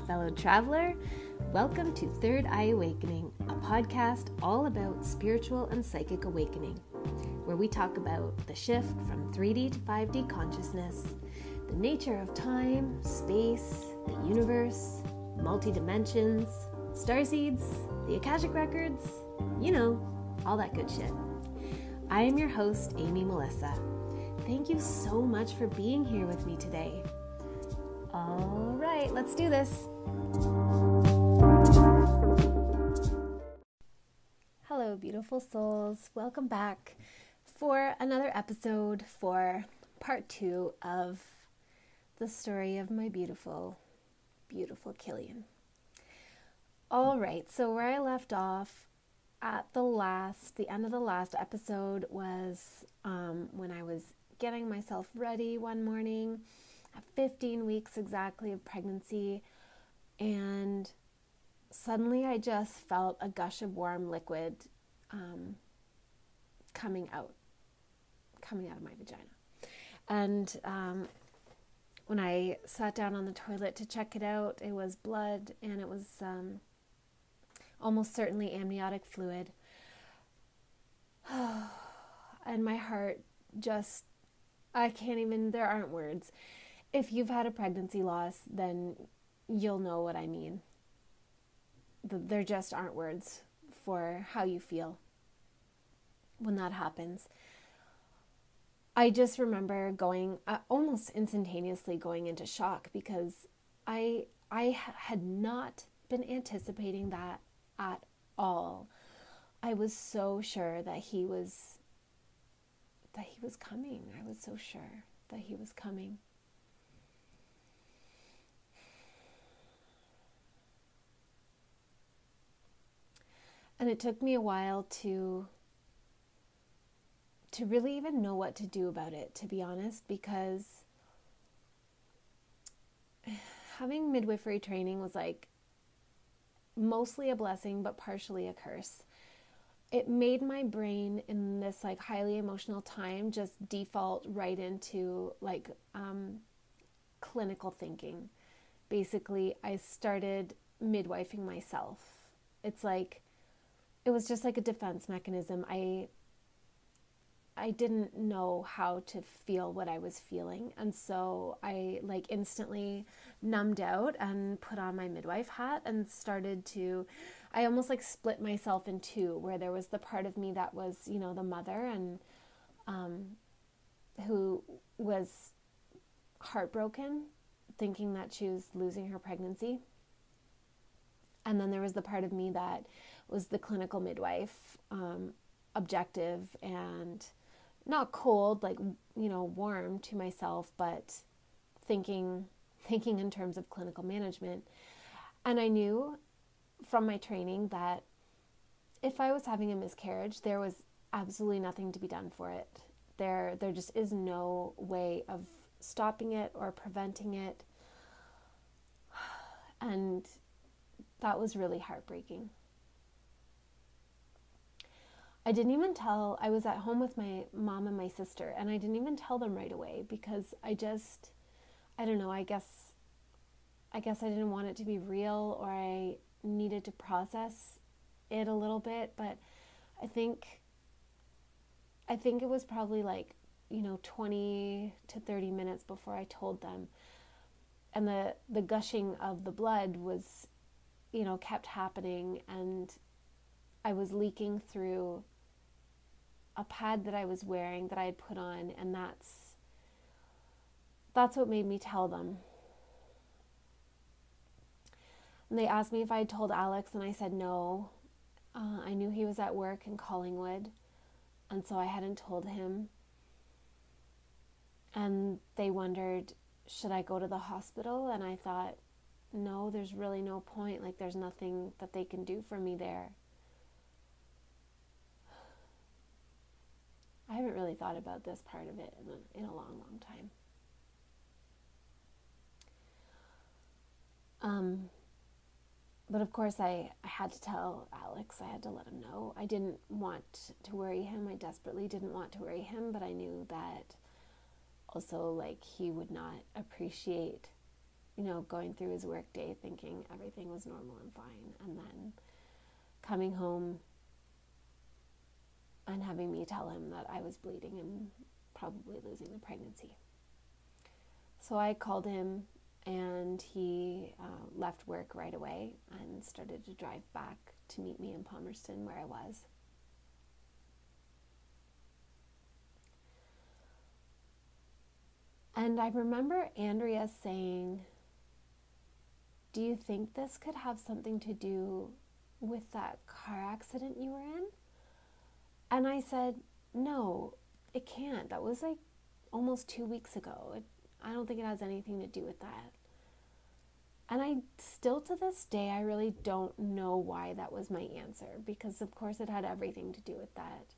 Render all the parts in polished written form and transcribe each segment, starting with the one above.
fellow traveler. Welcome to Third Eye Awakening, a podcast all about spiritual and psychic awakening, where we talk about the shift from 3D to 5D consciousness, the nature of time, space, the universe, multi-dimensions, starseeds, the Akashic Records, all that good shit. I am your host, Amy Melissa. Thank you so much for being here with me today. All right, let's do this. Hello, beautiful souls. Welcome back for another episode for part 2 of the story of my beautiful, beautiful Cillian. All right, so where I left off at the end of the last episode was when I was getting myself ready one morning at 15 weeks exactly of pregnancy, and suddenly I just felt a gush of warm liquid coming out of my vagina. And when I sat down on the toilet to check it out, it was blood, and it was almost certainly amniotic fluid. And my heart just, there aren't words. If you've had a pregnancy loss, then you'll know what I mean. There just aren't words for how you feel when that happens. I just remember going, almost instantaneously going into shock, because I had not been anticipating that at all. I was so sure that he was coming. I was so sure that he was coming. And it took me a while to really even know what to do about it, to be honest, because having midwifery training was like mostly a blessing, but partially a curse. It made my brain in this like highly emotional time just default right into like clinical thinking. Basically, I started midwifing myself. It was just like a defense mechanism. I didn't know how to feel what I was feeling. And so I like instantly numbed out and put on my midwife hat and I almost like split myself in two, where there was the part of me that was, the mother and who was heartbroken, thinking that she was losing her pregnancy. And then there was the part of me that was the clinical midwife, objective and not cold, like, warm to myself, but thinking in terms of clinical management. And I knew from my training that if I was having a miscarriage, there was absolutely nothing to be done for it. There just is no way of stopping it or preventing it. And that was really heartbreaking. I was at home with my mom and my sister, and I didn't even tell them right away, because I guess I didn't want it to be real, or I needed to process it a little bit. But I think it was probably like, 20 to 30 minutes before I told them. And the gushing of the blood was, kept happening, and I was leaking through a pad that I was wearing that I had put on, and that's what made me tell them. And they asked me if I had told Alex, and I said no. I knew he was at work in Collingwood, and so I hadn't told him. And they wondered, should I go to the hospital? And I thought, no, there's really no point. Like, there's nothing that they can do for me there. I haven't really thought about this part of it in a long, long time. But of course I had to tell Alex. I had to let him know. I didn't want to worry him. I desperately didn't want to worry him, but I knew that also, like, he would not appreciate going through his work day thinking everything was normal and fine, and then coming home and having me tell him that I was bleeding and probably losing the pregnancy. So I called him, and he left work right away and started to drive back to meet me in Palmerston where I was. And I remember Andrea saying, "Do you think this could have something to do with that car accident you were in?" And I said, "No, it can't. That was like almost 2 weeks ago. I don't think it has anything to do with that." And I still, to this day, I really don't know why that was my answer, because of course it had everything to do with that.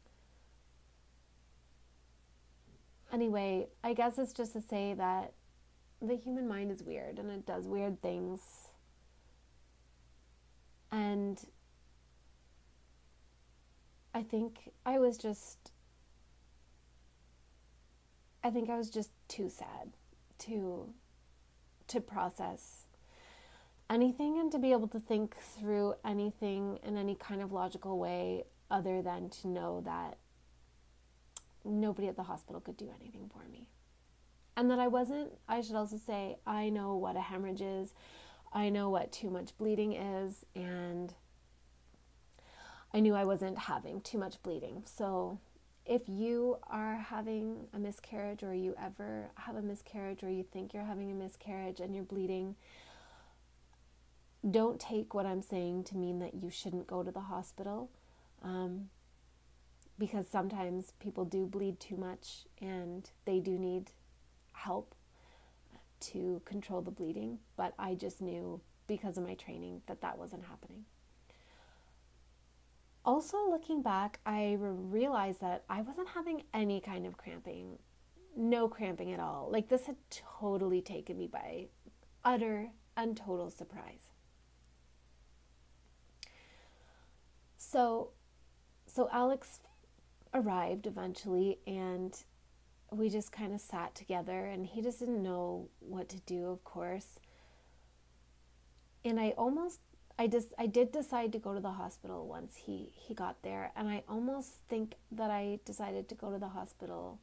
Anyway, I guess it's just to say that the human mind is weird and it does weird things. And I think I was just too sad to process anything and to be able to think through anything in any kind of logical way, other than to know that nobody at the hospital could do anything for me. And that I should also say, I know what a hemorrhage is. I know what too much bleeding is, and I knew I wasn't having too much bleeding. So if you are having a miscarriage, or you ever have a miscarriage, or you think you're having a miscarriage and you're bleeding, don't take what I'm saying to mean that you shouldn't go to the hospital. Because sometimes people do bleed too much and they do need help to control the bleeding. But I just knew, because of my training, that wasn't happening. Also, looking back, I realized that I wasn't having any kind of cramping. No cramping at all. Like, this had totally taken me by utter and total surprise. So Alex arrived eventually, and we just kind of sat together, and he just didn't know what to do, of course. And I did decide to go to the hospital once he got there, and I almost think that I decided to go to the hospital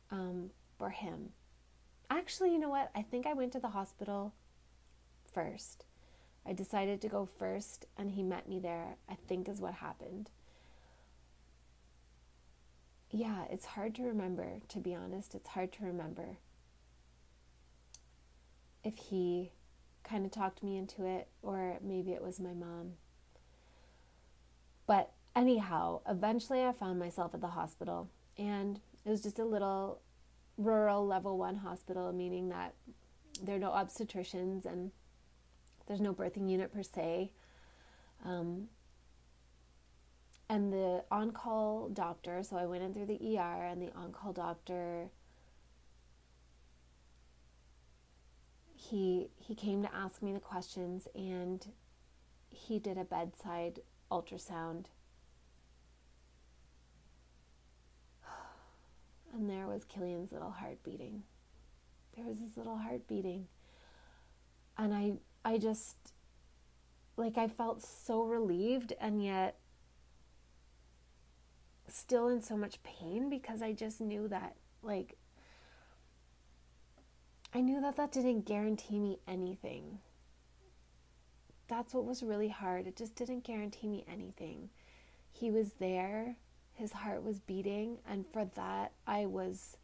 for him. Actually, you know what? I think I went to the hospital first. I decided to go first, and he met me there, I think is what happened. Yeah, it's hard to remember, to be honest. It's hard to remember if he kind of talked me into it, or maybe it was my mom. But anyhow, eventually I found myself at the hospital, and it was just a little rural level 1 hospital, meaning that there are no obstetricians and there's no birthing unit per se. And the on-call doctor, so I went in through the ER, and the on-call doctor, he came to ask me the questions, and he did a bedside ultrasound. And there was Cillian's little heart beating. There was his little heart beating. And I just, like, I felt so relieved, and yet still in so much pain, because I just knew that, like, I knew that didn't guarantee me anything. That's what was really hard. It just didn't guarantee me anything. He was there, his heart was beating, and for that I was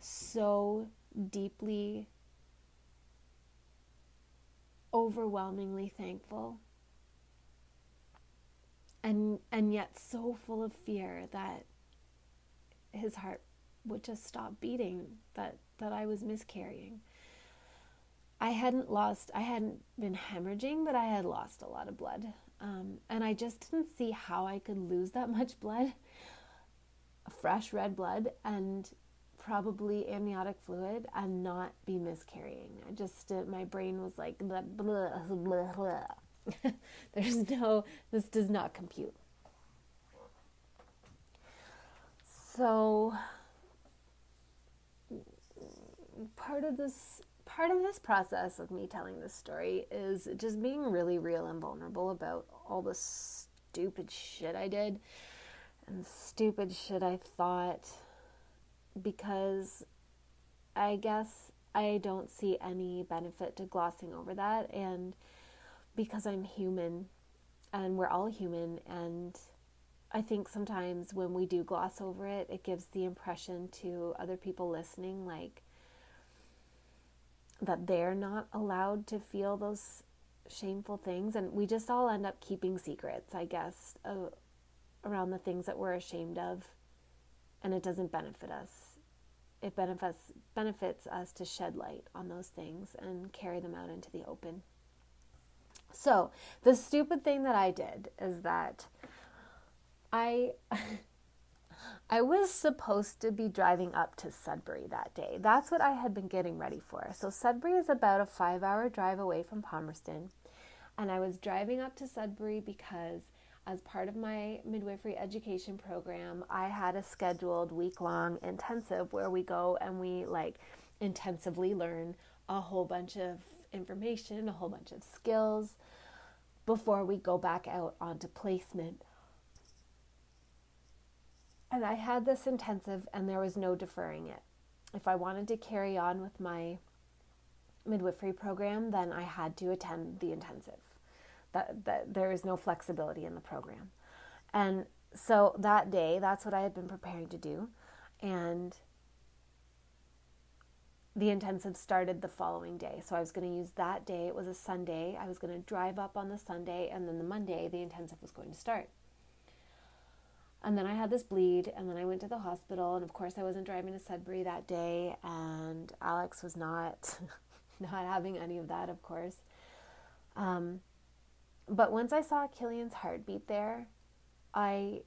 so deeply, overwhelmingly thankful. And yet so full of fear that his heart would just stop beating, that I was miscarrying. I hadn't been hemorrhaging, but I had lost a lot of blood. And I just didn't see how I could lose that much blood, fresh red blood, and probably amniotic fluid, and not be miscarrying. My brain was like, blah, blah, blah, blah. This does not compute. So part part of this process of me telling this story is just being really real and vulnerable about all the stupid shit I did and stupid shit I thought, because I guess I don't see any benefit to glossing over that, and because I'm human and we're all human, and I think sometimes when we do gloss over it, it gives the impression to other people listening like that they're not allowed to feel those shameful things, and we just all end up keeping secrets, I guess, around the things that we're ashamed of, and it doesn't benefit us. It benefits us to shed light on those things and carry them out into the open. So the stupid thing that I did is that I was supposed to be driving up to Sudbury that day. That's what I had been getting ready for. So Sudbury is about a 5-hour drive away from Palmerston. And I was driving up to Sudbury because as part of my midwifery education program, I had a scheduled week-long intensive where we go and we intensively learn a whole bunch of information, a whole bunch of skills before we go back out onto placement. And I had this intensive and there was no deferring it. If I wanted to carry on with my midwifery program, then I had to attend the intensive. That there is no flexibility in the program. And so that day, that's what I had been preparing to do. And the intensive started the following day. So I was going to use that day. It was a Sunday. I was going to drive up on the Sunday, and then the Monday, the intensive was going to start. And then I had this bleed, and then I went to the hospital, and of course I wasn't driving to Sudbury that day, and Alex was not having any of that, of course. But once I saw Cillian's heartbeat there, I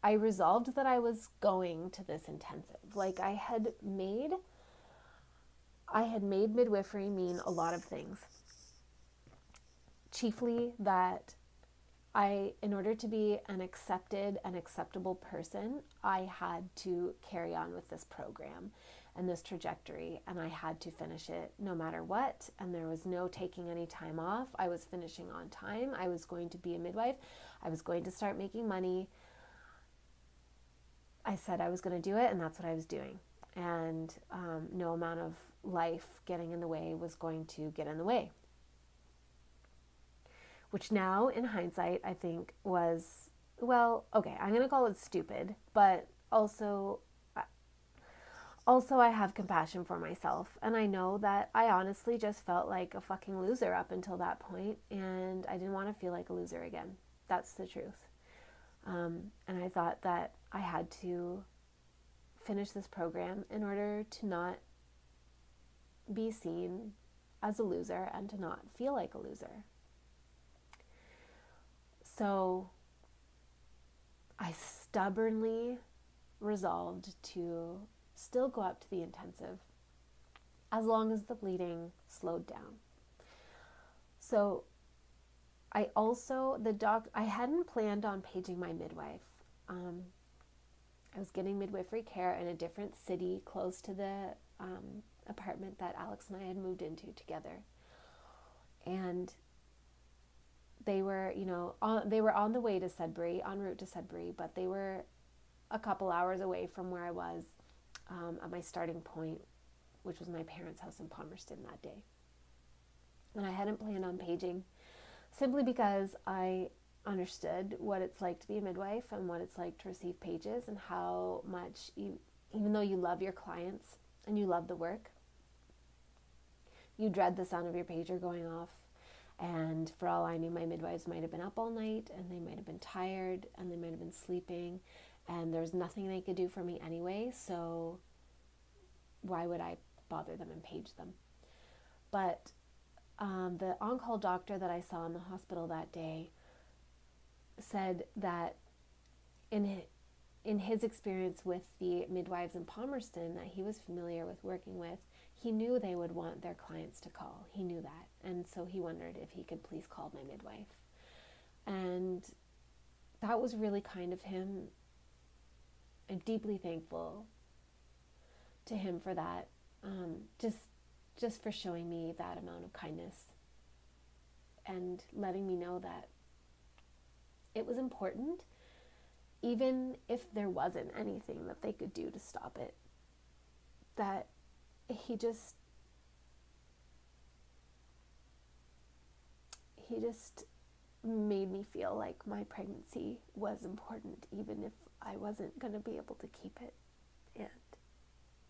resolved that I was going to this intensive. Like I had made midwifery mean a lot of things. Chiefly that in order to be an accepted and acceptable person, I had to carry on with this program and this trajectory, and I had to finish it no matter what, and there was no taking any time off. I was finishing on time. I was going to be a midwife. I was going to start making money. I said I was going to do it, and that's what I was doing. And no amount of life getting in the way was going to get in the way. Which now, in hindsight, I think was, well, okay, I'm going to call it stupid, but also I have compassion for myself, and I know that I honestly just felt like a fucking loser up until that point, and I didn't want to feel like a loser again. That's the truth. And I thought that I had to finish this program in order to not be seen as a loser and to not feel like a loser. So I stubbornly resolved to still go up to the intensive as long as the bleeding slowed down. So I hadn't planned on paging my midwife. I was getting midwifery care in a different city close to the apartment that Alex and I had moved into together. And they were, they were on the way to Sudbury, en route to Sudbury, but they were a couple hours away from where I was at my starting point, which was my parents' house in Palmerston that day. And I hadn't planned on paging simply because I understood what it's like to be a midwife and what it's like to receive pages, and how much, even though you love your clients and you love the work, you dread the sound of your pager going off. And for all I knew, my midwives might have been up all night, and they might have been tired, and they might have been sleeping, and there's nothing they could do for me anyway, so why would I bother them and page them? But the on-call doctor that I saw in the hospital that day said that in his experience with the midwives in Palmerston that he was familiar with working with, he knew they would want their clients to call. He knew that. And so he wondered if he could please call my midwife. And that was really kind of him. I'm deeply thankful to him for that. Just just for showing me that amount of kindness and letting me know that it was important, even if there wasn't anything that they could do to stop it. That he just made me feel like my pregnancy was important, even if I wasn't going to be able to keep it. And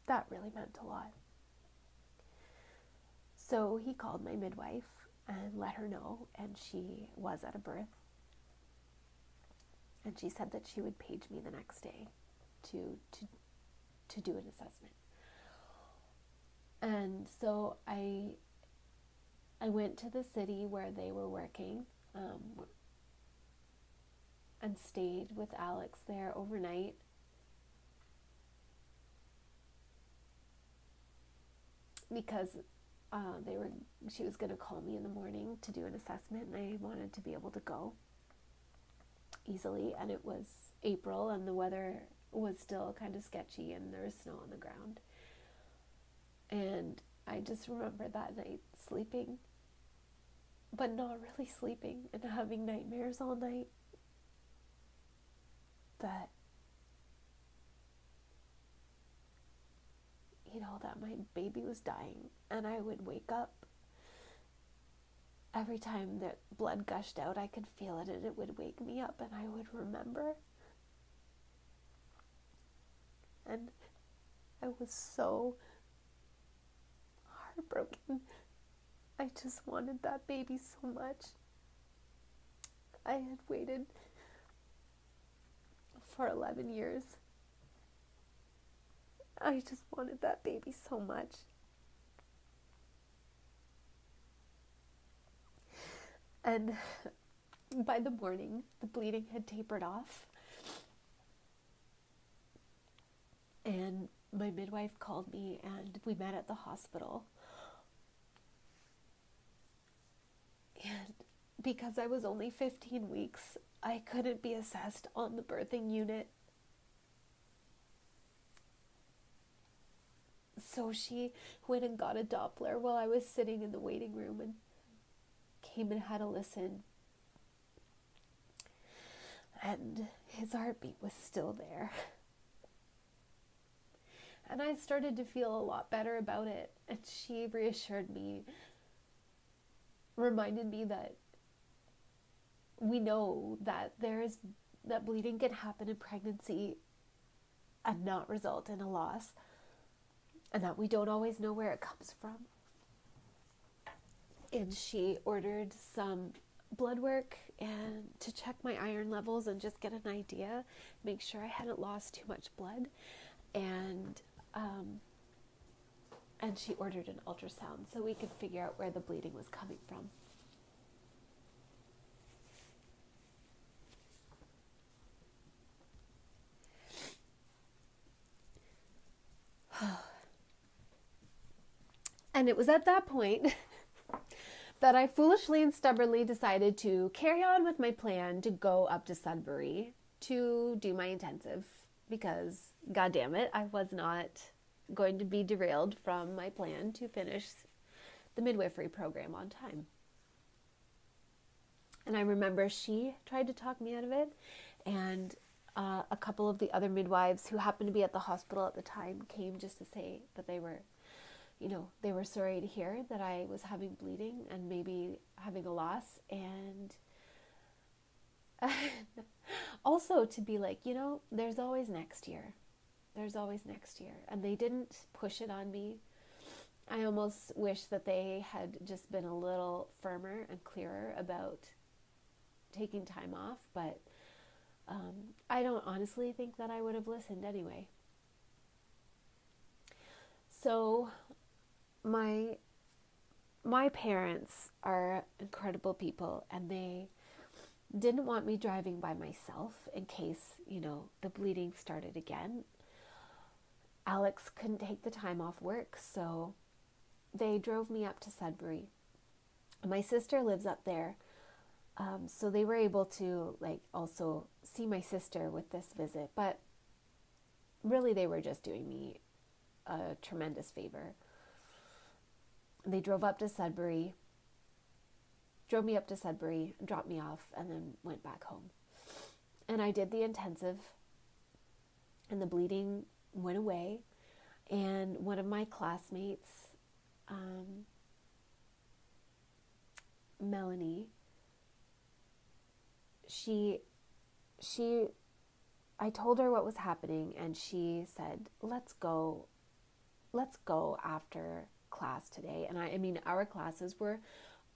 that really meant a lot. So he called my midwife and let her know, and she was at a birth. And she said that she would page me the next day to do an assessment. And so I went to the city where they were working, and stayed with Alex there overnight. Because she was going to call me in the morning to do an assessment, and I wanted to be able to go easily. And it was April, and the weather was still kind of sketchy, and there was snow on the ground. And I just remember that night sleeping, but not really sleeping, and having nightmares all night that, that my baby was dying. And I would wake up every time that blood gushed out. I could feel it, and it would wake me up, and I would remember. And I was so heartbroken. I just wanted that baby so much. I had waited for 11 years. I just wanted that baby so much. And by the morning, the bleeding had tapered off. And my midwife called me, and we met at the hospital. And because I was only 15 weeks, I couldn't be assessed on the birthing unit. So she went and got a Doppler while I was sitting in the waiting room, and came and had a listen. And his heartbeat was still there. And I started to feel a lot better about it. And she reassured me, reminded me that we know that that bleeding can happen in pregnancy and not result in a loss, and that we don't always know where it comes from. And she ordered some blood work and to check my iron levels and just get an idea, make sure I hadn't lost too much blood. And she ordered an ultrasound so we could figure out where the bleeding was coming from. And it was at that point that I foolishly and stubbornly decided to carry on with my plan to go up to Sudbury to do my intensive, because, God damn it, I was not going to be derailed from my plan to finish the midwifery program on time. And I remember she tried to talk me out of it, and a couple of the other midwives who happened to be at the hospital at the time came just to say that they were sorry to hear that I was having bleeding and maybe having a loss, and also to be like, there's always next year. There's always next year. And they didn't push it on me. I almost wish that they had just been a little firmer and clearer about taking time off, but I don't honestly think that I would have listened anyway. So my parents are incredible people, and they didn't want me driving by myself in case, the bleeding started again. Alex couldn't take the time off work, so they drove me up to Sudbury. My sister lives up there, so they were able to also see my sister with this visit, but really they were just doing me a tremendous favor. They drove me up to Sudbury, dropped me off, and then went back home. And I did the intensive, and the bleeding went away. And one of my classmates, Melanie, I told her what was happening, and she said, let's go after class today. And I mean, our classes were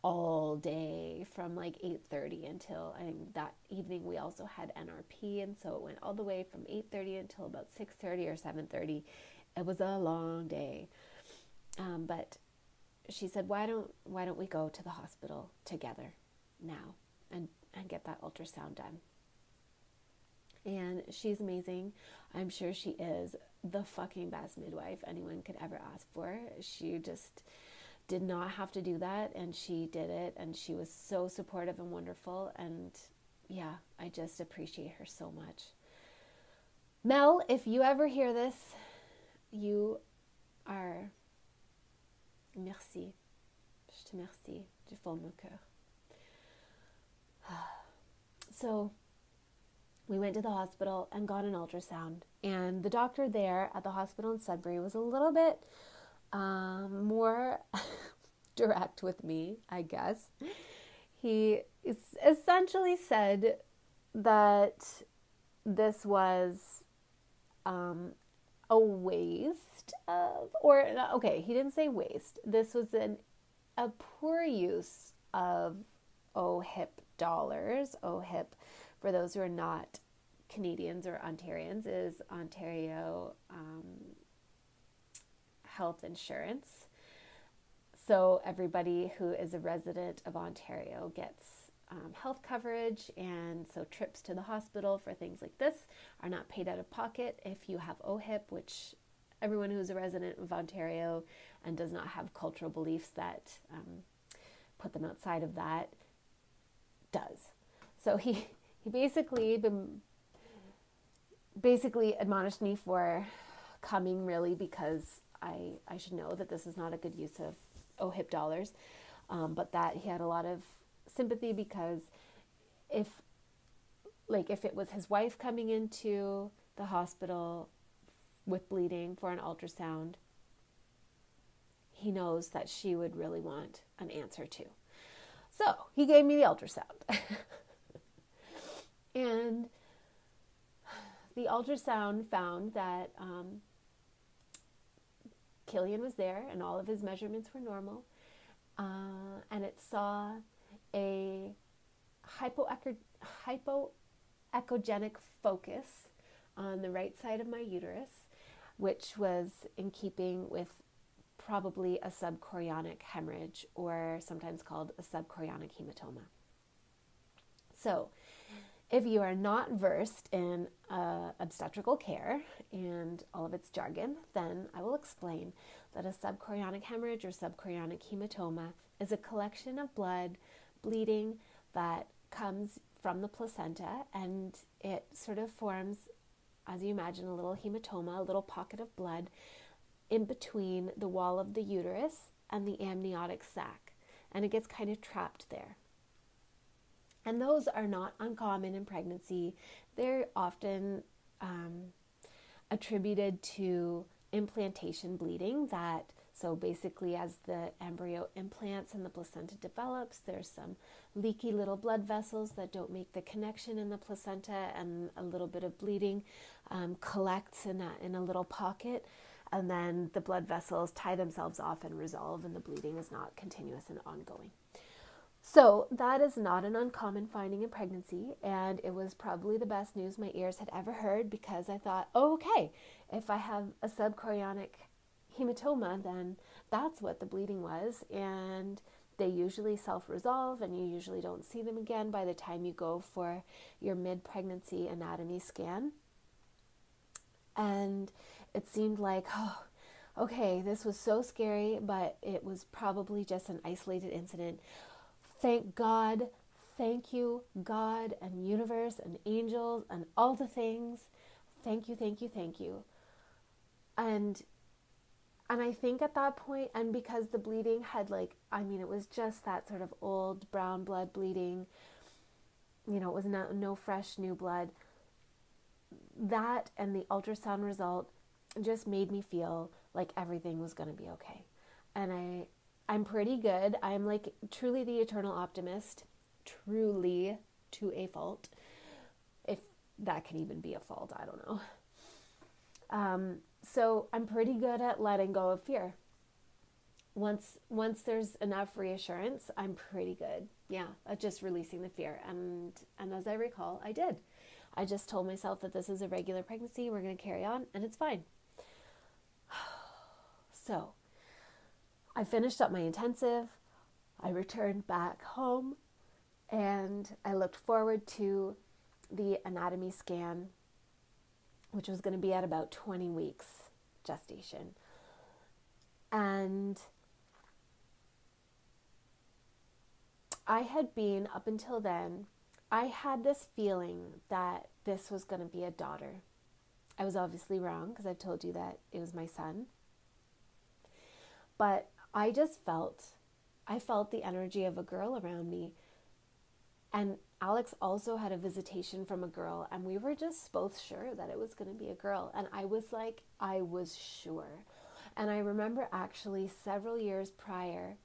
all day from like 8:30 until, I think that evening we also had NRP, and so it went all the way from 8:30 until about 6:30 or 7:30. It was a long day. But she said, why don't we go to the hospital together now and get that ultrasound done? And she's amazing. I'm sure she is the fucking best midwife anyone could ever ask for. She just did not have to do that, and she did it, and she was so supportive and wonderful. And yeah, I just appreciate her so much. Mel, if you ever hear this, you are merci. Je te remercie du fond de mon cœur. So we went to the hospital and got an ultrasound, and the doctor there at the hospital in Sudbury was a little bit more direct with me, I guess. He essentially said that this was a waste of, or okay, he didn't say waste. This was a poor use of OHIP dollars. OHIP, for those who are not Canadians or Ontarians, is Ontario Health Insurance. So everybody who is a resident of Ontario gets health coverage, and so trips to the hospital for things like this are not paid out of pocket if you have OHIP, which everyone who's a resident of Ontario and does not have cultural beliefs that put them outside of that does. So he basically admonished me for coming, really, because I should know that this is not a good use of OHIP dollars, but that he had a lot of sympathy, because if it was his wife coming into the hospital with bleeding for an ultrasound, he knows that she would really want an answer to. So he gave me the ultrasound. And the ultrasound found that Cillian was there and all of his measurements were normal. And it saw a hypoechogenic focus on the right side of my uterus, which was in keeping with probably a subchorionic hemorrhage, or sometimes called a subchorionic hematoma. So if you are not versed in obstetrical care and all of its jargon, then I will explain that a subchorionic hemorrhage or subchorionic hematoma is a collection of blood bleeding that comes from the placenta, and it sort of forms, as you imagine, a little hematoma, a little pocket of blood in between the wall of the uterus and the amniotic sac, and it gets kind of trapped there. And those are not uncommon in pregnancy. They're often attributed to implantation bleeding. So basically, as the embryo implants and the placenta develops, there's some leaky little blood vessels that don't make the connection in the placenta, and a little bit of bleeding collects in a little pocket, and then the blood vessels tie themselves off and resolve, and the bleeding is not continuous and ongoing. So that is not an uncommon finding in pregnancy, and it was probably the best news my ears had ever heard, because I thought, oh, okay, if I have a subchorionic hematoma, then that's what the bleeding was, and they usually self-resolve, and you usually don't see them again by the time you go for your mid-pregnancy anatomy scan. And it seemed like, oh, okay, this was so scary, but it was probably just an isolated incident. Thank God, thank you, God and universe and angels and all the things. Thank you, thank you, thank you. And And I think at that point, and because the bleeding had it was just that sort of old brown blood bleeding, it was no fresh new blood. That and the ultrasound result just made me feel like everything was going to be okay. And I'm pretty good. I'm truly the eternal optimist, truly to a fault. If that can even be a fault, I don't know. So I'm pretty good at letting go of fear. Once there's enough reassurance, I'm pretty good. Yeah, at just releasing the fear. And as I recall, I did. I just told myself that this is a regular pregnancy. We're going to carry on, and it's fine. So I finished up my intensive. I returned back home, and I looked forward to the anatomy scan, which was going to be at about 20 weeks gestation. And I had been, up until then, I had this feeling that this was going to be a daughter. I was obviously wrong, because I've told you that it was my son. But I felt the energy of a girl around me. And Alex also had a visitation from a girl, and we were just both sure that it was going to be a girl. And I was sure. And I remember actually several years prior,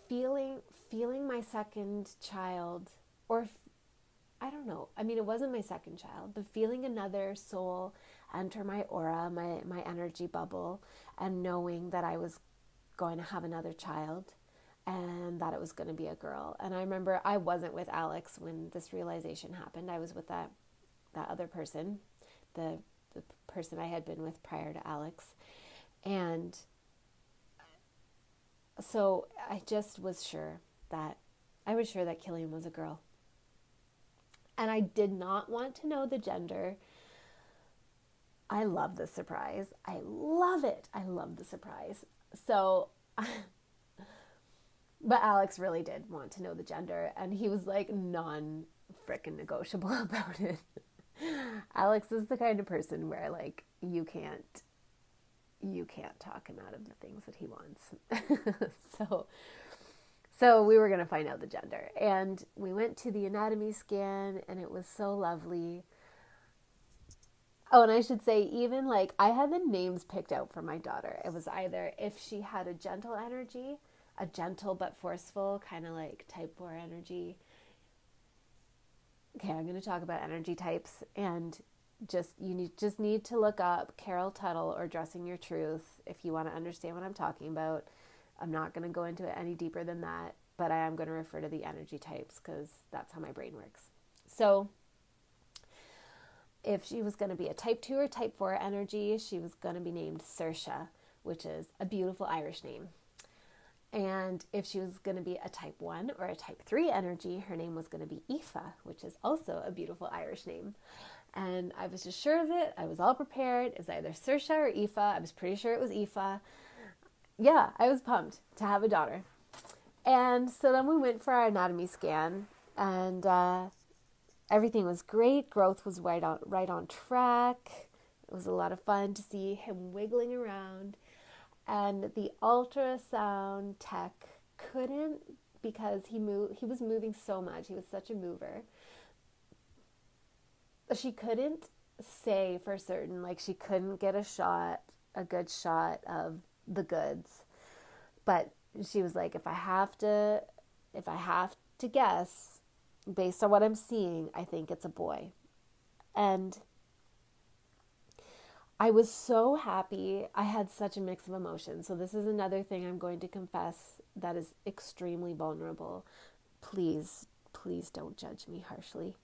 feeling my second child, or I don't know. I mean, it wasn't my second child, but feeling another soul enter my aura, my energy bubble, and knowing that I was going to have another child and that it was going to be a girl. And I remember I wasn't with Alex when this realization happened. I was with that other person, the person I had been with prior to Alex. And so I just was sure that Cillian was a girl. And I did not want to know the gender. I love the surprise. I love it. I love the surprise. So, but Alex really did want to know the gender, and he was non-frickin' negotiable about it. Alex is the kind of person where you can't talk him out of the things that he wants. So we were going to find out the gender, and we went to the anatomy scan, and it was so lovely. Oh, and I should say, even I had the names picked out for my daughter. It was either if she had a gentle energy, a gentle but forceful, kind of type 4 energy. Okay, I'm going to talk about energy types, and you just need to look up Carol Tuttle or Dressing Your Truth if you want to understand what I'm talking about. I'm not going to go into it any deeper than that, but I am going to refer to the energy types because that's how my brain works. So if she was going to be a type 2 or type 4 energy, she was going to be named Saoirse, which is a beautiful Irish name. And if she was going to be a type 1 or a type 3 energy, her name was going to be Aoife, which is also a beautiful Irish name. And I was just sure of it. I was all prepared. It was either Saoirse or Aoife. I was pretty sure it was Aoife. Yeah, I was pumped to have a daughter. And so then we went for our anatomy scan, and everything was great. Growth was right on track. It was a lot of fun to see him wiggling around. And the ultrasound tech couldn't, because he was moving so much. He was such a mover. She couldn't say for certain, she couldn't get a good shot of the goods. But she was like, if I have to guess, based on what I'm seeing, I think it's a boy. And I was so happy. I had such a mix of emotions. So this is another thing I'm going to confess that is extremely vulnerable. Please don't judge me harshly.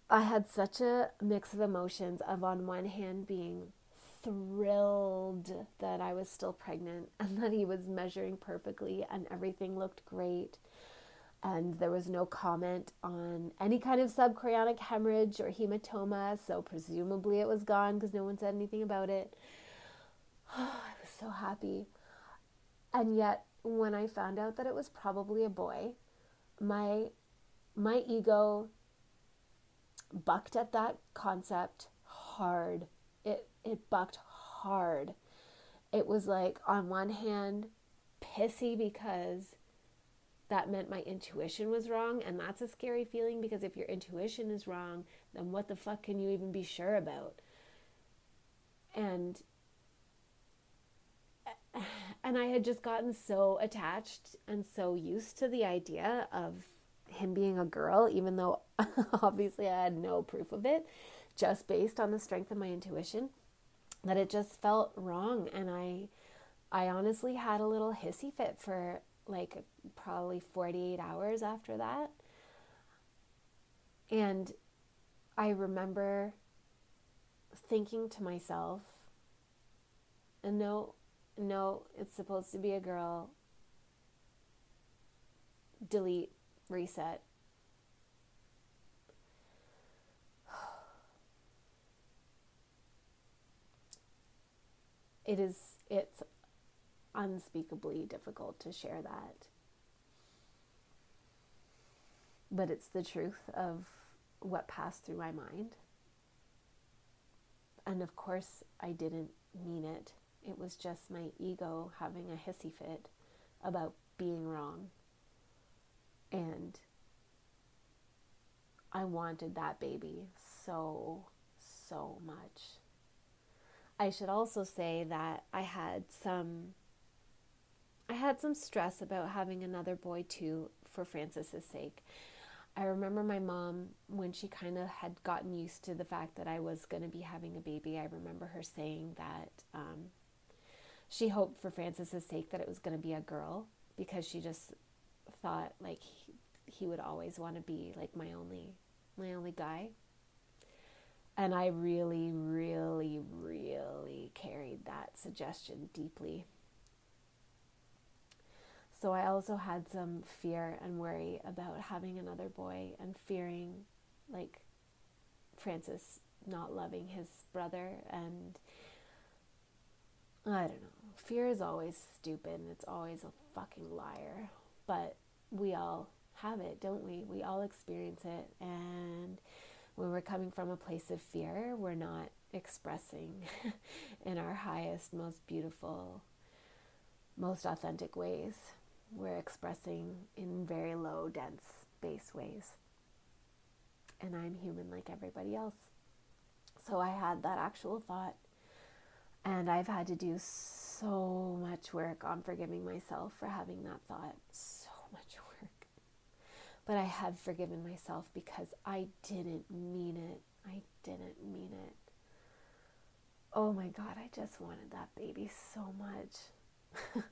I had such a mix of emotions of, on one hand, being thrilled that I was still pregnant and that he was measuring perfectly and everything looked great. And there was no comment on any kind of subchorionic hemorrhage or hematoma, so presumably it was gone because no one said anything about it. I was so happy. And yet, when I found out that it was probably a boy, my ego bucked at that concept hard. It bucked hard. It was like, on one hand, pissy because that meant my intuition was wrong, and that's a scary feeling, because if your intuition is wrong, then what the fuck can you even be sure about? And I had just gotten so attached and so used to the idea of him being a girl, even though obviously I had no proof of it, just based on the strength of my intuition, that it just felt wrong. And I honestly had a little hissy fit for like probably 48 hours after that. And I remember thinking to myself, no, it's supposed to be a girl. Delete, reset. It's unspeakably difficult to share that. But it's the truth of what passed through my mind. And of course, I didn't mean it. It was just my ego having a hissy fit about being wrong. And I wanted that baby so much. I should also say that I had some stress about having another boy too, for Francis's sake. I remember my mom, when she kind of had gotten used to the fact that I was going to be having a baby, I remember her saying that she hoped for Francis's sake that it was going to be a girl, because she just thought like he would always want to be like my only guy. And I really carried that suggestion deeply. So I also had some fear and worry about having another boy, and fearing like Francis not loving his brother. And I don't know. Fear is always stupid, and it's always a fucking liar. But we all have it, don't we? We all experience it. And when we're coming from a place of fear, we're not expressing in our highest, most beautiful, most authentic ways. We're expressing in very low, dense, base ways. And I'm human like everybody else. So I had that actual thought. And I've had to do so much work on forgiving myself for having that thought. So much work. But I have forgiven myself because I didn't mean it. I didn't mean it. Oh my God, I just wanted that baby so much.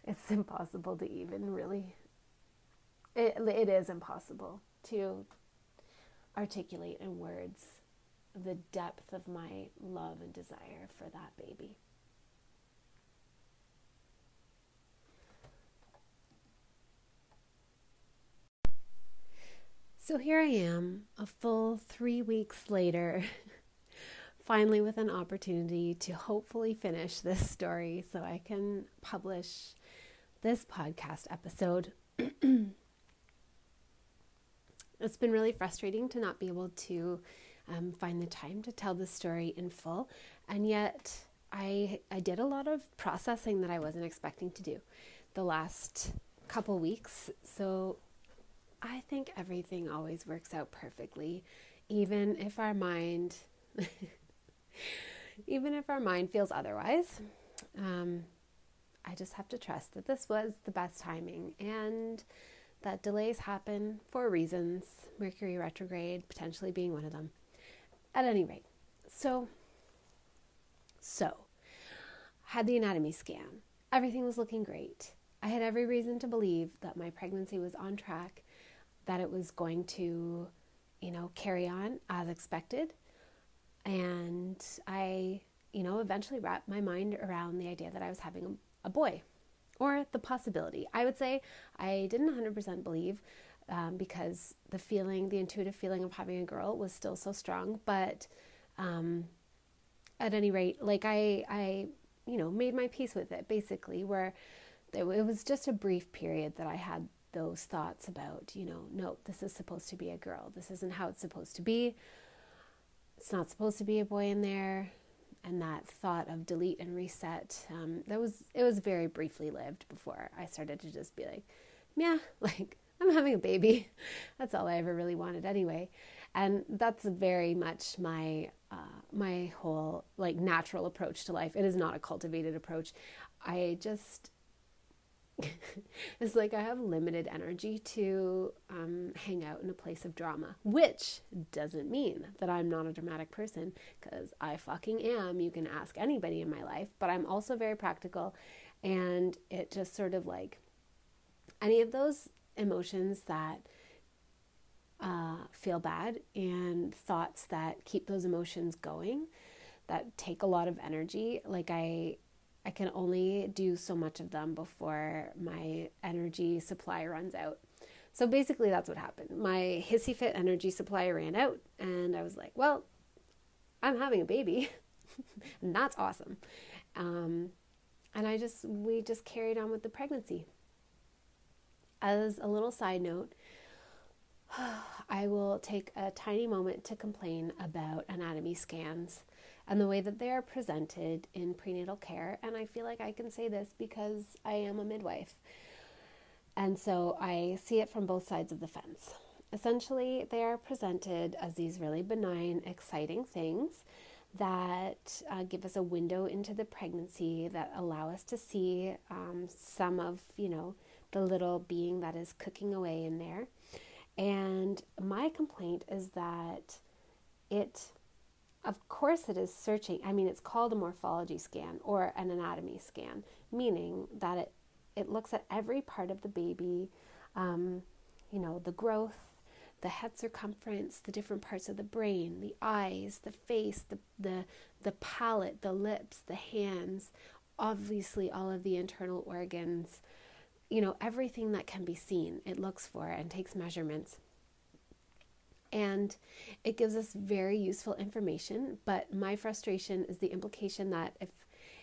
It's impossible to even really, it is impossible to articulate in words the depth of my love and desire for that baby. So here I am, a full 3 weeks later, finally with an opportunity to hopefully finish this story so I can publish this podcast episode. It's been really frustrating to not be able to find the time to tell the story in full, and yet I did a lot of processing that I wasn't expecting to do the last couple weeks. So I think everything always works out perfectly, even if our mind feels otherwise. I just have to trust that this was the best timing, and that delays happen for reasons, Mercury retrograde potentially being one of them. At any rate, so had the anatomy scan. Everything was looking great. I had every reason to believe that my pregnancy was on track, that it was going to, carry on as expected. And I, eventually wrapped my mind around the idea that I was having a boy, or the possibility. I would say I didn't 100% believe, because the intuitive feeling of having a girl was still so strong. But at any rate, like I made my peace with it, basically, where it was just a brief period that I had those thoughts about, no, this is supposed to be a girl. This isn't how it's supposed to be. It's not supposed to be a boy in there. and that thought of delete and reset, it was very briefly lived before I started to just be like, yeah, like I'm having a baby. That's all I ever really wanted anyway. And that's very much my my whole like natural approach to life. It is not a cultivated approach. I just it's like I have limited energy to hang out in a place of drama, which doesn't mean that I'm not a dramatic person, because I fucking am. You can ask anybody in my life, but I'm also very practical, and it just sort of like any of those emotions that feel bad and thoughts that keep those emotions going, that take a lot of energy, like I can only do so much of them before my energy supply runs out. So basically that's what happened. My hissy fit energy supply ran out, and I was like, well, I'm having a baby and that's awesome. And we just carried on with the pregnancy. As a little side note, I will take a tiny moment to complain about anatomy scans and the way that they are presented in prenatal care. And I feel like I can say this because I am a midwife. And so I see it from both sides of the fence. Essentially, they are presented as these really benign, exciting things that give us a window into the pregnancy, that allow us to see some of, the little being that is cooking away in there. And my complaint is that of course it is searching. I mean, it's called a morphology scan or an anatomy scan, meaning that it looks at every part of the baby, the growth, the head circumference, the different parts of the brain, the eyes, the face, the palate, the lips, the hands, obviously all of the internal organs, everything that can be seen, it looks for and takes measurements. And it gives us very useful information, but my frustration is the implication that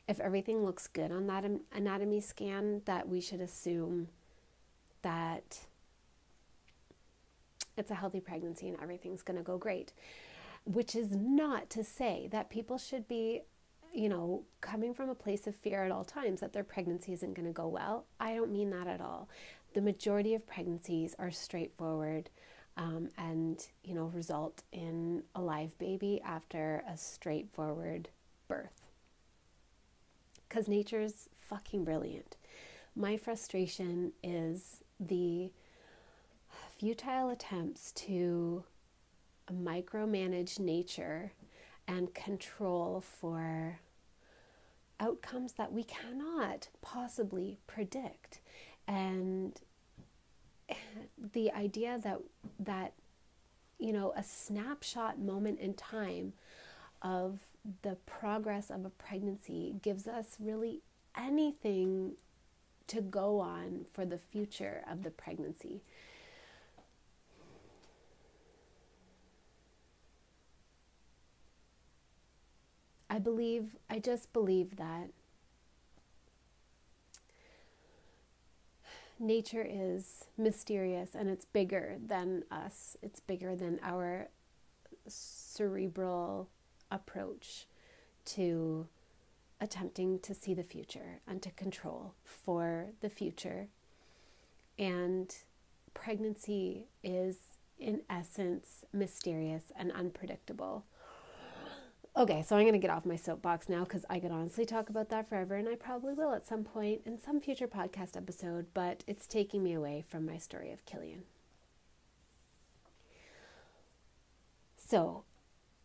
if everything looks good on that anatomy scan, that we should assume that it's a healthy pregnancy and everything's going to go great, which is not to say that people should be coming from a place of fear at all times that their pregnancy isn't going to go well. I don't mean that at all. The majority of pregnancies are straightforward and, result in a live baby after a straightforward birth. Because nature's fucking brilliant. My frustration is the futile attempts to micromanage nature and control for outcomes that we cannot possibly predict. And the idea that a snapshot moment in time of the progress of a pregnancy gives us really anything to go on for the future of the pregnancy. I just believe that nature is mysterious, and it's bigger than us. It's bigger than our cerebral approach to attempting to see the future and to control for the future. And pregnancy is, in essence, mysterious and unpredictable. Okay, so I'm going to get off my soapbox now, because I could honestly talk about that forever, and I probably will at some point in some future podcast episode, but it's taking me away from my story of Cillian. So,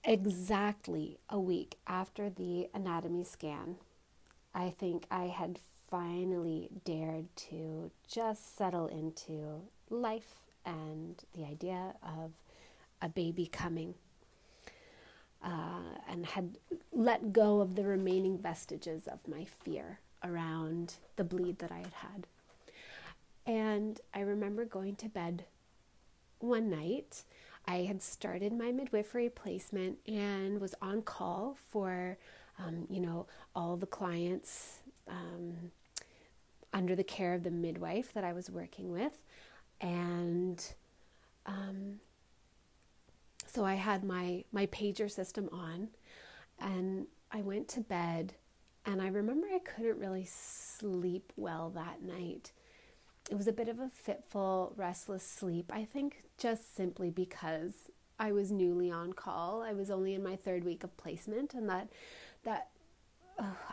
exactly a week after the anatomy scan, I think I had finally dared to just settle into life and the idea of a baby coming. And had let go of the remaining vestiges of my fear around the bleed that I had had. And I remember going to bed one night. I had started my midwifery placement and was on call for, all the clients under the care of the midwife that I was working with. And so I had my pager system on, And I went to bed, and I remember I couldn't really sleep well that night. It was a bit of a fitful, restless sleep, I think just simply because I was newly on call. I was only in my 3rd week of placement, and that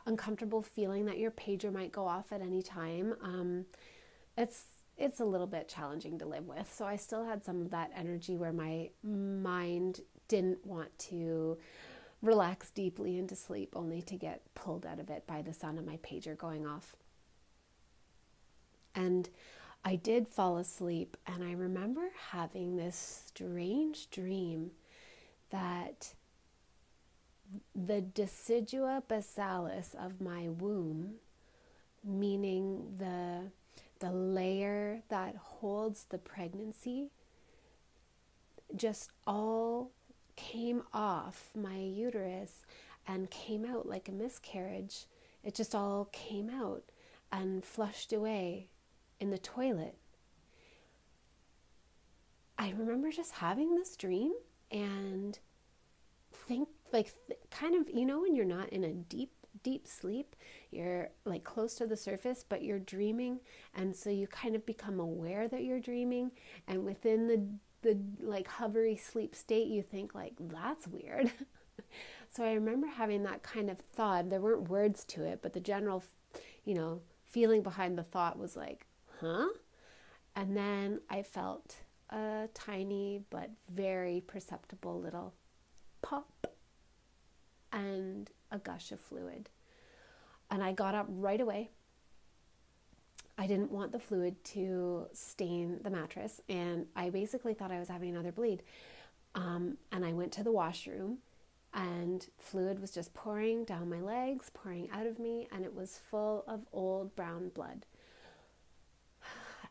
uncomfortable feeling that your pager might go off at any time, it's a little bit challenging to live with. So I still had some of that energy where my mind didn't want to relax deeply into sleep, only to get pulled out of it by the sound of my pager going off. And I did fall asleep, and I remember having this strange dream that the decidua basalis of my womb, meaning the layer that holds the pregnancy, just all came off my uterus and came out like a miscarriage. It just all came out and flushed away in the toilet. I remember just having this dream and think kind of, when you're not in a deep sleep, you're like close to the surface, but you're dreaming, and so you kind of become aware that you're dreaming, and within the like hovery sleep state, you think like, that's weird. So I remember having that kind of thought. There weren't words to it, but the general, feeling behind the thought was like, huh? And then I felt a tiny but very perceptible little pop and a gush of fluid. And I got up right away. I didn't want the fluid to stain the mattress, and I basically thought I was having another bleed. And I went to the washroom, and fluid was just pouring down my legs, pouring out of me, and it was full of old brown blood.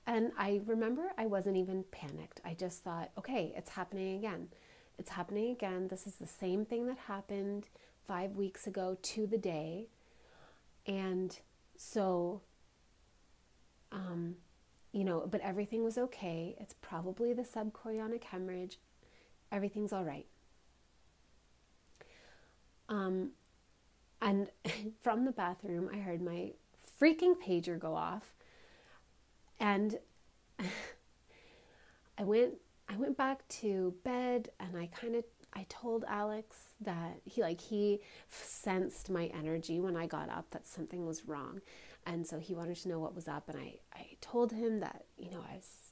And I remember I wasn't even panicked. I just thought, okay, it's happening again. It's happening again. This is the same thing that happened 5 weeks ago to the day. And so, but everything was okay. It's probably the subchorionic hemorrhage. Everything's all right. And from the bathroom, I heard my freaking pager go off. And I went back to bed, and I told Alex that he sensed my energy when I got up, that something was wrong. And so he wanted to know what was up. And I told him that, I was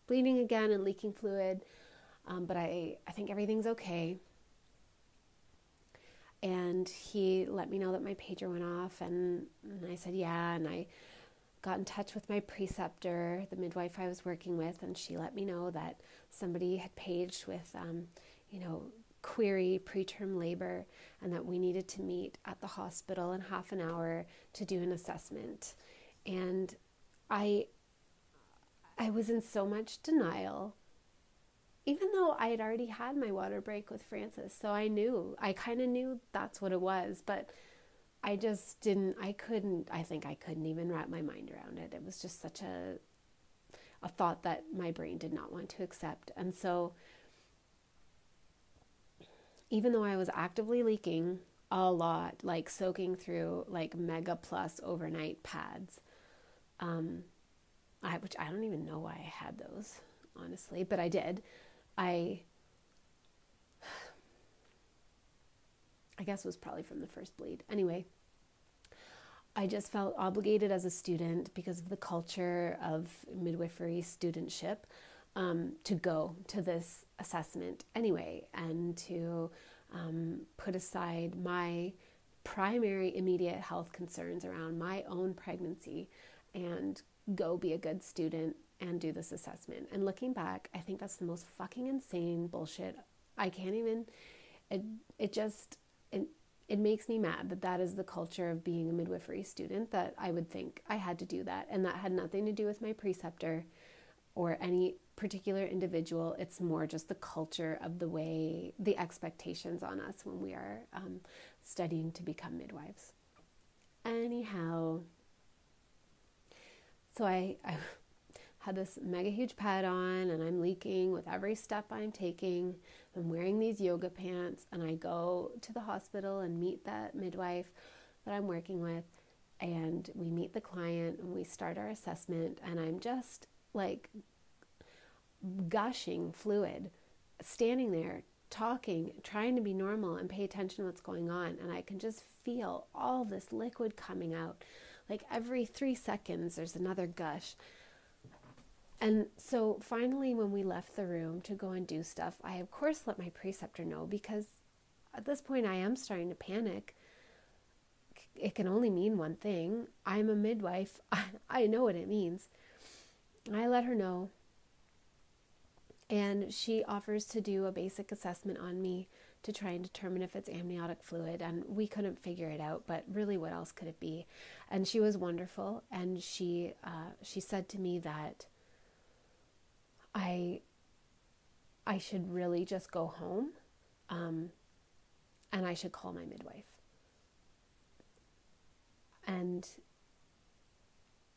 bleeding again and leaking fluid. But I think everything's okay. And he let me know that my pager went off, and I said, yeah. And I got in touch with my preceptor, the midwife I was working with, and she let me know that somebody had paged with, query preterm labor, and that we needed to meet at the hospital in half an hour to do an assessment. And I was in so much denial, even though I had already had my water break with Francis. So I kind of knew that's what it was, but I think I couldn't even wrap my mind around it. It was just such a thought that my brain did not want to accept. And so even though I was actively leaking a lot, like soaking through like Mega Plus overnight pads, which I don't even know why I had those, honestly, but I did. I guess it was probably from the first bleed. Anyway, I just felt obligated as a student, because of the culture of midwifery studentship, to go to this assessment anyway, and to put aside my primary immediate health concerns around my own pregnancy and go be a good student and do this assessment. And looking back, I think that's the most fucking insane bullshit. I can't even, it makes me mad that is the culture of being a midwifery student, that I would think I had to do that. And that had nothing to do with my preceptor or any particular individual. It's more just the culture of the way, the expectations on us when we are studying to become midwives. Anyhow, so had this mega huge pad on, and I'm leaking with every step I'm taking. I'm wearing these yoga pants, and I go to the hospital and meet that midwife that I'm working with, and we meet the client and we start our assessment, and I'm just like gushing fluid, standing there talking, trying to be normal and pay attention to what's going on, and I can just feel all this liquid coming out. Like every 3 seconds there's another gush. And so finally, when we left the room to go and do stuff, I of course let my preceptor know, because at this point I am starting to panic. It can only mean one thing. I'm a midwife. I know what it means. I let her know, and she offers to do a basic assessment on me to try and determine if it's amniotic fluid, and we couldn't figure it out, but really what else could it be? And she was wonderful, and she said to me that I should really just go home, and I should call my midwife. And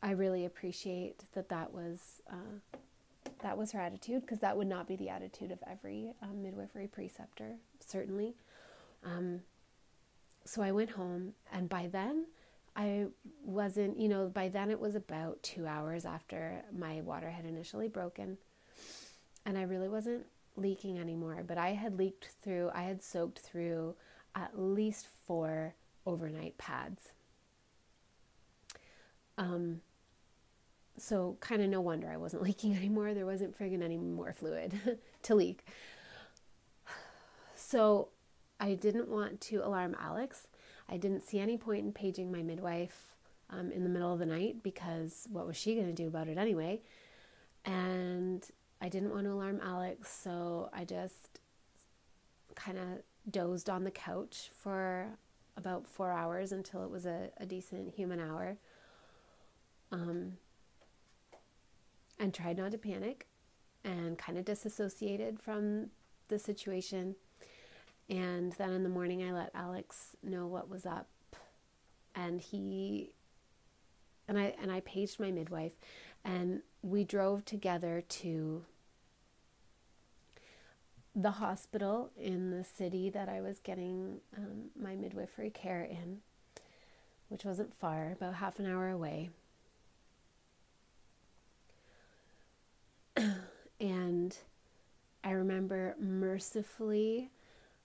I really appreciate that was her attitude, because that would not be the attitude of every midwifery preceptor, certainly. So I went home, and by then I wasn't, by then it was about 2 hours after my water had initially broken, and I really wasn't leaking anymore, but I had soaked through at least 4 overnight pads. So kind of no wonder I wasn't leaking anymore. There wasn't friggin' any more fluid to leak. So I didn't want to alarm Alex. I didn't see any point in paging my midwife in the middle of the night, because what was she going to do about it anyway? And I didn't want to alarm Alex, so I just kind of dozed on the couch for about 4 hours until it was a decent human hour. And tried not to panic, and kind of disassociated from the situation. And then in the morning I let Alex know what was up, and I paged my midwife, and we drove together to the hospital in the city that I was getting my midwifery care in, which wasn't far, about half an hour away. And I remember mercifully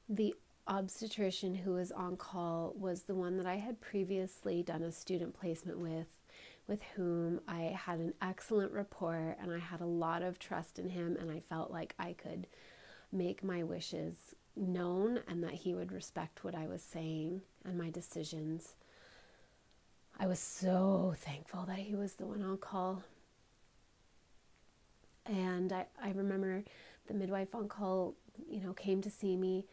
the obstetrician who was on call was the one that I had previously done a student placement with whom I had an excellent rapport, and I had a lot of trust in him, and I felt like I could make my wishes known and that he would respect what I was saying and my decisions. I was so thankful that he was the one on call. And I remember the midwife on call, came to see me,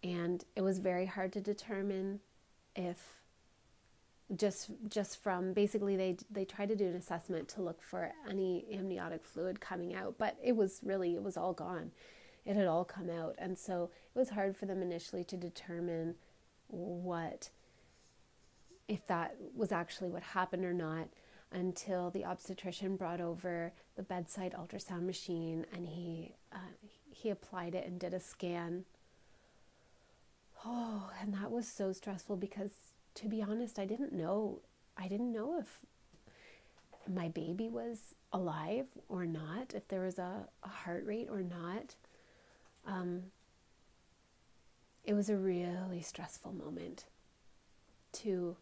and it was very hard to determine if just from, basically they tried to do an assessment to look for any amniotic fluid coming out, but it was all gone. It had all come out. And so it was hard for them initially to determine if that was actually what happened or not, until the obstetrician brought over the bedside ultrasound machine, and he applied it and did a scan. Oh, and that was so stressful, because to be honest, I didn't know if my baby was alive or not, if there was a heart rate or not. It was a really stressful moment to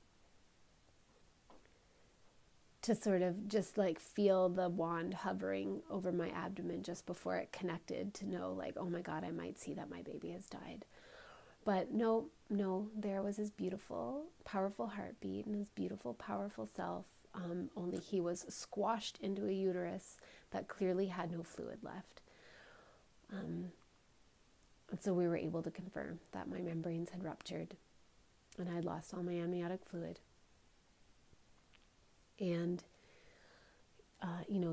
sort of just like feel the wand hovering over my abdomen just before it connected, to know like, oh my God, I might see that my baby has died. But no, there was his beautiful, powerful heartbeat and his beautiful, powerful self. Only he was squashed into a uterus that clearly had no fluid left. And so we were able to confirm that my membranes had ruptured and I had lost all my amniotic fluid. And,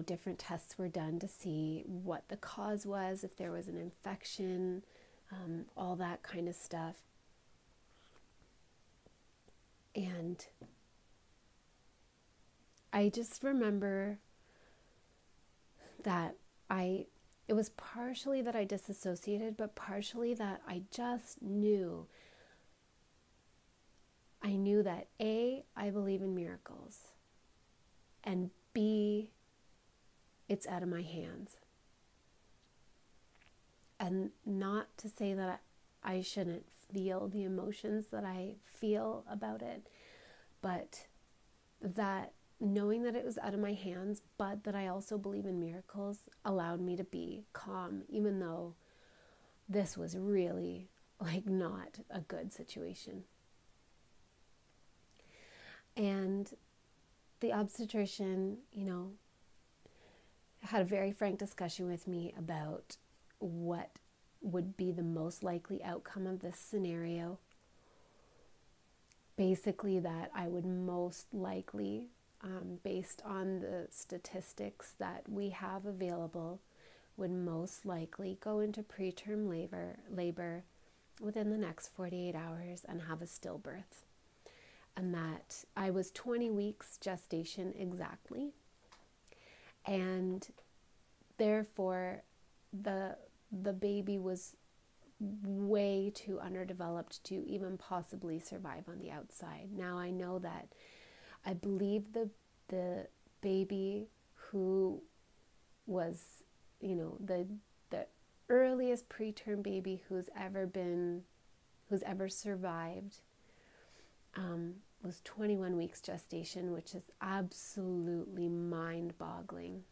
different tests were done to see what the cause was, if there was an infection, all that kind of stuff. And I just remember that it was partially that I disassociated, but partially that I just knew. I knew that A, I believe in miracles, and B, it's out of my hands. And not to say that I shouldn't feel the emotions that I feel about it, but that knowing that it was out of my hands, but that I also believe in miracles, allowed me to be calm, even though this was really not a good situation. And the obstetrician, had a very frank discussion with me about what would be the most likely outcome of this scenario. Basically, that I would most likely, based on the statistics that we have available, would most likely go into preterm labor within the next 48 hours and have a stillbirth. And that I was 20 weeks gestation exactly. And therefore, the baby was way too underdeveloped to even possibly survive on the outside. Now I know that I believe the baby who was, the earliest preterm baby who's ever survived, was 21 weeks gestation, which is absolutely mind-boggling.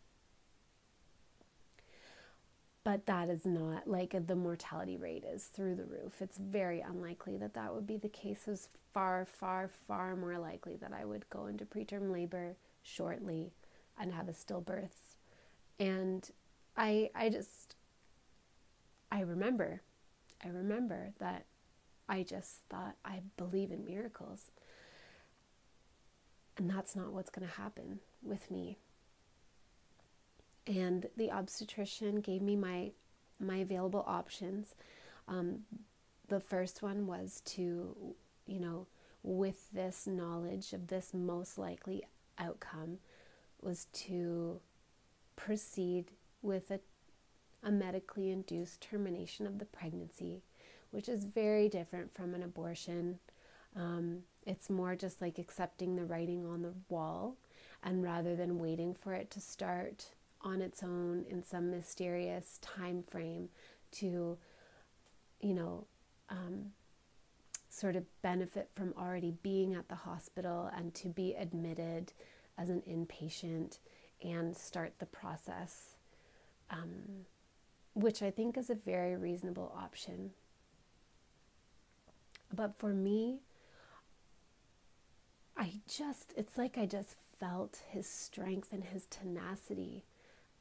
But that is not, the mortality rate is through the roof. It's very unlikely that would be the case. It's far, far, far more likely that I would go into preterm labor shortly and have a stillbirth. And I remember that I just thought, I believe in miracles. And that's not what's going to happen with me. And the obstetrician gave me my available options. The first one was to, with this knowledge of this most likely outcome, was to proceed with a medically induced termination of the pregnancy, which is very different from an abortion. It's more just like accepting the writing on the wall, and rather than waiting for it to start on its own in some mysterious time frame to, sort of benefit from already being at the hospital and to be admitted as an inpatient and start the process, which I think is a very reasonable option. But for me, it's like I just felt his strength and his tenacity.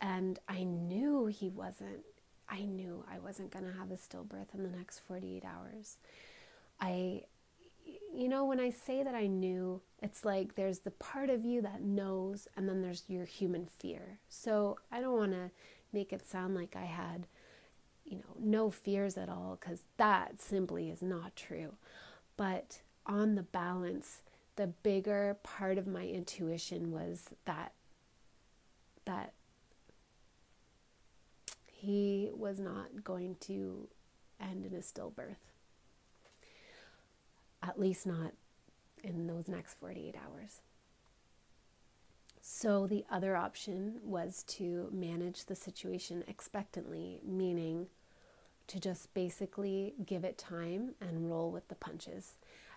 And I knew I wasn't going to have a stillbirth in the next 48 hours. When I say that I knew, it's like there's the part of you that knows, and then there's your human fear. So I don't want to make it sound like I had, no fears at all, because that simply is not true. But on the balance, the bigger part of my intuition was that he was not going to end in a stillbirth. At least not in those next 48 hours. So the other option was to manage the situation expectantly, meaning to just basically give it time and roll with the punches.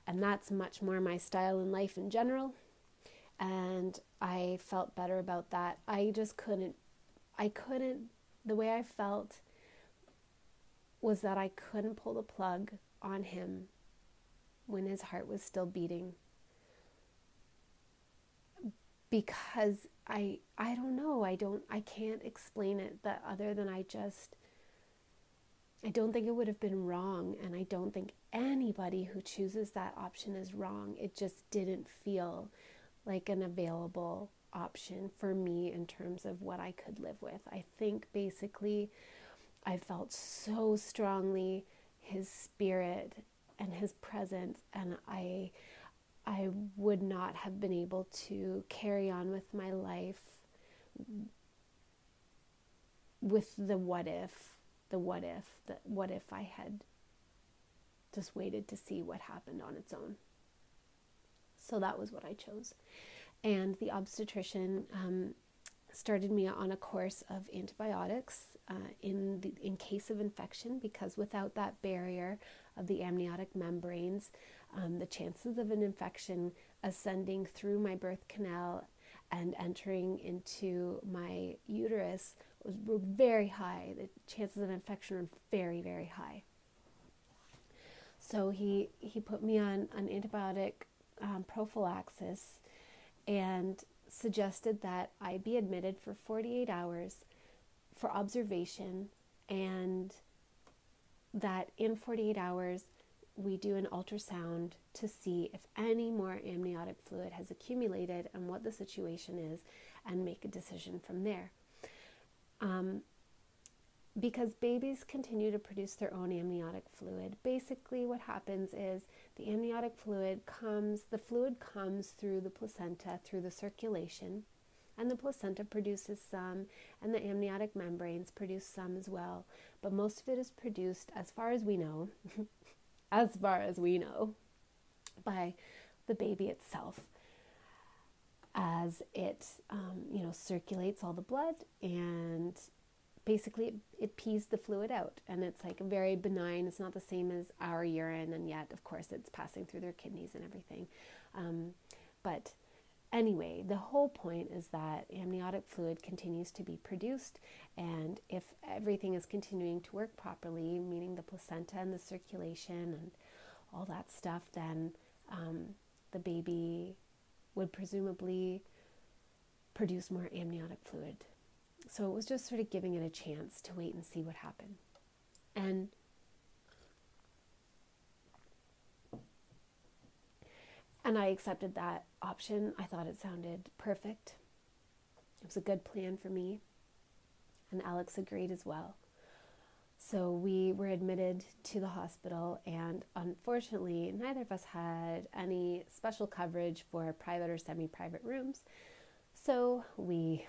And that's much more my style in life in general. And I felt better about that. I couldn't, the way I felt was that I couldn't pull the plug on him when his heart was still beating. Because I don't know, I can't explain it that other than I don't think it would have been wrong, and I don't think anybody who chooses that option is wrong. It just didn't feel like an available option for me in terms of what I could live with. I think basically I felt so strongly his spirit and his presence, and I would not have been able to carry on with my life with the what if I had just waited to see what happened on its own. So that was what I chose. And the obstetrician started me on a course of antibiotics in case of infection, because without that barrier of the amniotic membranes, the chances of an infection ascending through my birth canal and entering into my uterus were very high. The chances of infection were very, very high. So he put me on an antibiotic prophylaxis and suggested that I be admitted for 48 hours for observation, and that in 48 hours we do an ultrasound to see if any more amniotic fluid has accumulated and what the situation is, and make a decision from there. Because babies continue to produce their own amniotic fluid, basically what happens is the amniotic fluid comes through the placenta, through the circulation, and the placenta produces some, and the amniotic membranes produce some as well. But most of it is produced, as far as we know, by the baby itself, as it circulates all the blood, and basically it pees the fluid out, and it's like very benign. It's not the same as our urine, and yet of course it's passing through their kidneys and everything. But anyway, the whole point is that amniotic fluid continues to be produced, and if everything is continuing to work properly, meaning the placenta and the circulation and all that stuff, then the baby would presumably produce more amniotic fluid. So it was just sort of giving it a chance to wait and see what happened. And I accepted that option. I thought it sounded perfect. It was a good plan for me. And Alex agreed as well. So we were admitted to the hospital, and unfortunately, neither of us had any special coverage for private or semi-private rooms. So we,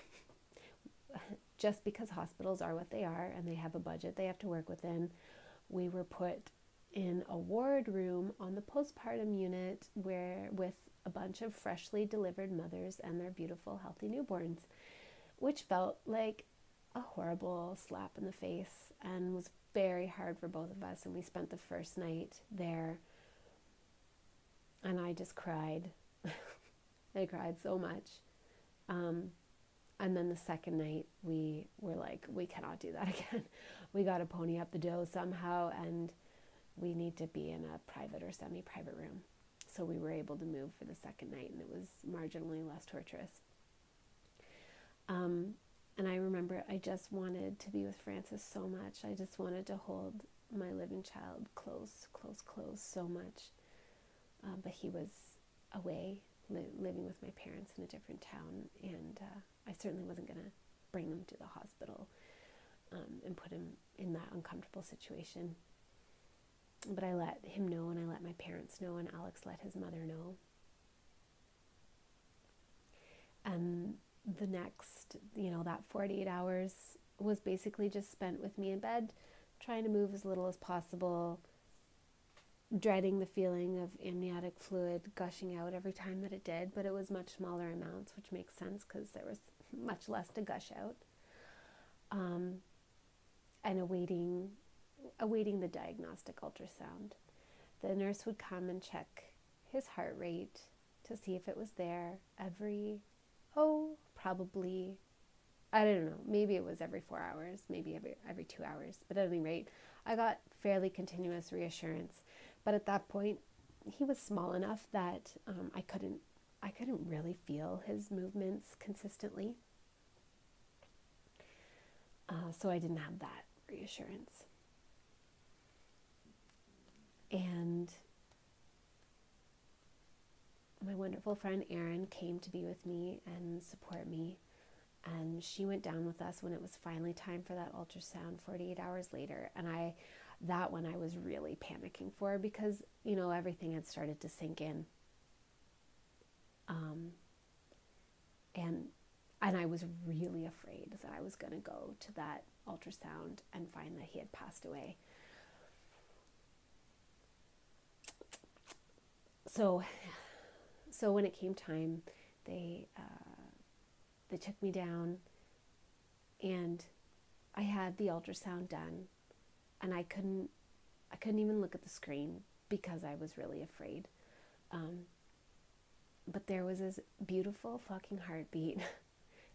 just because hospitals are what they are and they have a budget they have to work within, we were put in a ward room on the postpartum unit with a bunch of freshly delivered mothers and their beautiful, healthy newborns, which felt like a horrible slap in the face and was very hard for both of us. And we spent the first night there, and I just cried. I cried so much. And then the second night, we were like, we cannot do that again. We got to pony up the dough somehow, and we need to be in a private or semi-private room. So we were able to move for the second night, and it was marginally less torturous. And I remember I just wanted to be with Francis so much. I just wanted to hold my living child close so much. But he was away, living with my parents in a different town, and I certainly wasn't going to bring him to the hospital and put him in that uncomfortable situation. But I let him know, and I let my parents know, and Alex let his mother know. And the next, that 48 hours was basically just spent with me in bed, trying to move as little as possible, dreading the feeling of amniotic fluid gushing out every time that it did, but it was much smaller amounts, which makes sense because there was much less to gush out. And awaiting the diagnostic ultrasound. The nurse would come and check his heart rate to see if it was there probably, I don't know, maybe it was every 4 hours, maybe every 2 hours. But at any rate, I got fairly continuous reassurance. But at that point, he was small enough that I couldn't really feel his movements consistently. So I didn't have that reassurance. And my wonderful friend Erin came to be with me and support me, and she went down with us when it was finally time for that ultrasound 48 hours later. And that one I was really panicking for, because everything had started to sink in, and And I was really afraid that I was going to go to that ultrasound and find that he had passed away. So when it came time, they took me down, and I had the ultrasound done, and I couldn't even look at the screen because I was really afraid. But there was this beautiful fucking heartbeat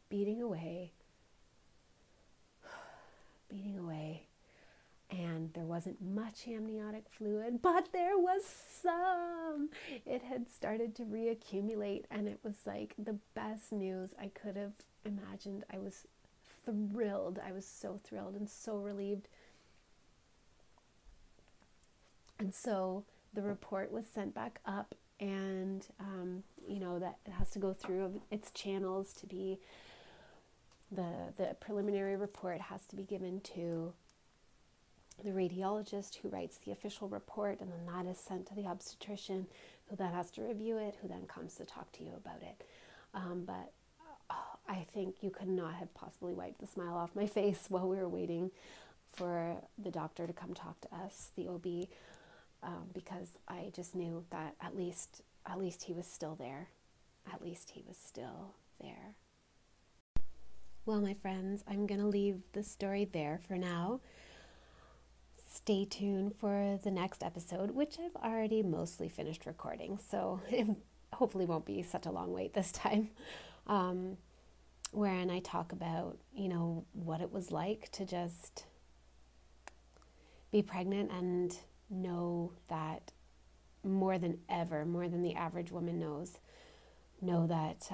beating away, and there wasn't much amniotic fluid, but there was some. It had started to reaccumulate, and it was like the best news I could have imagined. I was thrilled. I was so thrilled and so relieved. And so the report was sent back up, and that it has to go through its channels to be the preliminary report has to be given to the radiologist who writes the official report, and then that is sent to the obstetrician, who then has to review it, who then comes to talk to you about it. But I think you could not have possibly wiped the smile off my face while we were waiting for the doctor to come talk to us, the OB, because I just knew that at least he was still there. At least he was still there. Well, my friends, I'm going to leave the story there for now. Stay tuned for the next episode, which I've already mostly finished recording, so it hopefully won't be such a long wait this time, wherein I talk about, what it was like to just be pregnant and know that more than ever, more than the average woman know that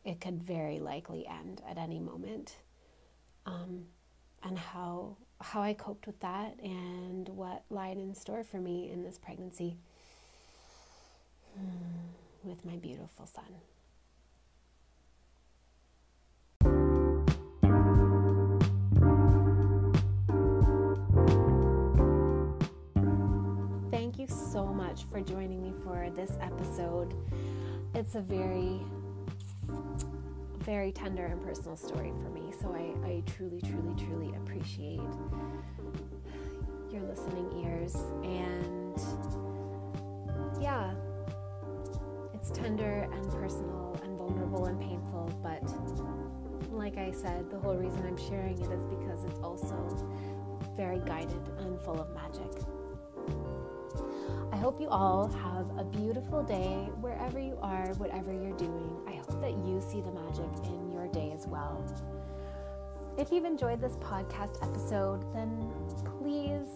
it could very likely end at any moment, and how I coped with that and what lied in store for me in this pregnancy with my beautiful son. Thank you so much for joining me for this episode. It's a very, very tender and personal story for me, so I truly, truly, truly appreciate your listening ears. And yeah, it's tender and personal and vulnerable and painful, but like I said, the whole reason I'm sharing it is because it's also very guided and full of magic. I hope you all have a beautiful day wherever you are, whatever you're doing. I hope that you see the magic in your day as well. If you've enjoyed this podcast episode, then please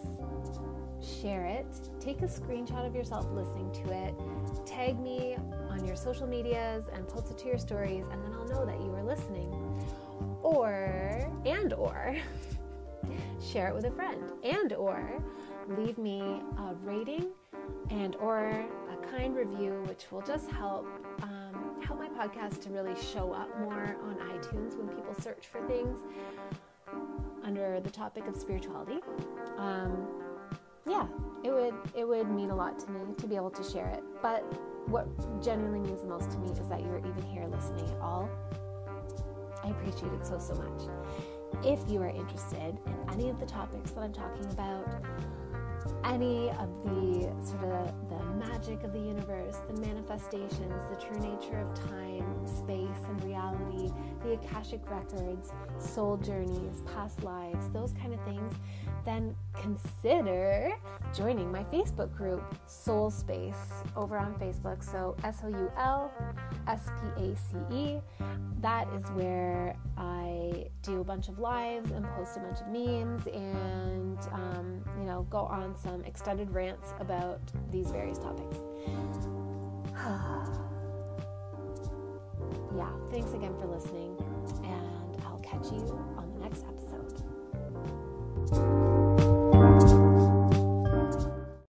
share it. Take a screenshot of yourself listening to it. Tag me on your social medias and post it to your stories, and then I'll know that you were listening. Or share it with a friend, or leave me a rating and or a kind review, which will just help my podcast to really show up more on iTunes when people search for things under the topic of spirituality. It would mean a lot to me to be able to share it. But what genuinely means the most to me is that you're even here listening at all. I appreciate it so much. If you are interested in any of the topics that I'm talking about, any of the sort of the magic of the universe, the manifestations, the true nature of time, space, and reality, the Akashic records, soul journeys, past lives, those kind of things, then consider joining my Facebook group, Soul Space, over on Facebook. So SOULSPACE. That is where I do a bunch of lives and post a bunch of memes and go on some extended rants about these various topics. Yeah, thanks again for listening, and I'll catch you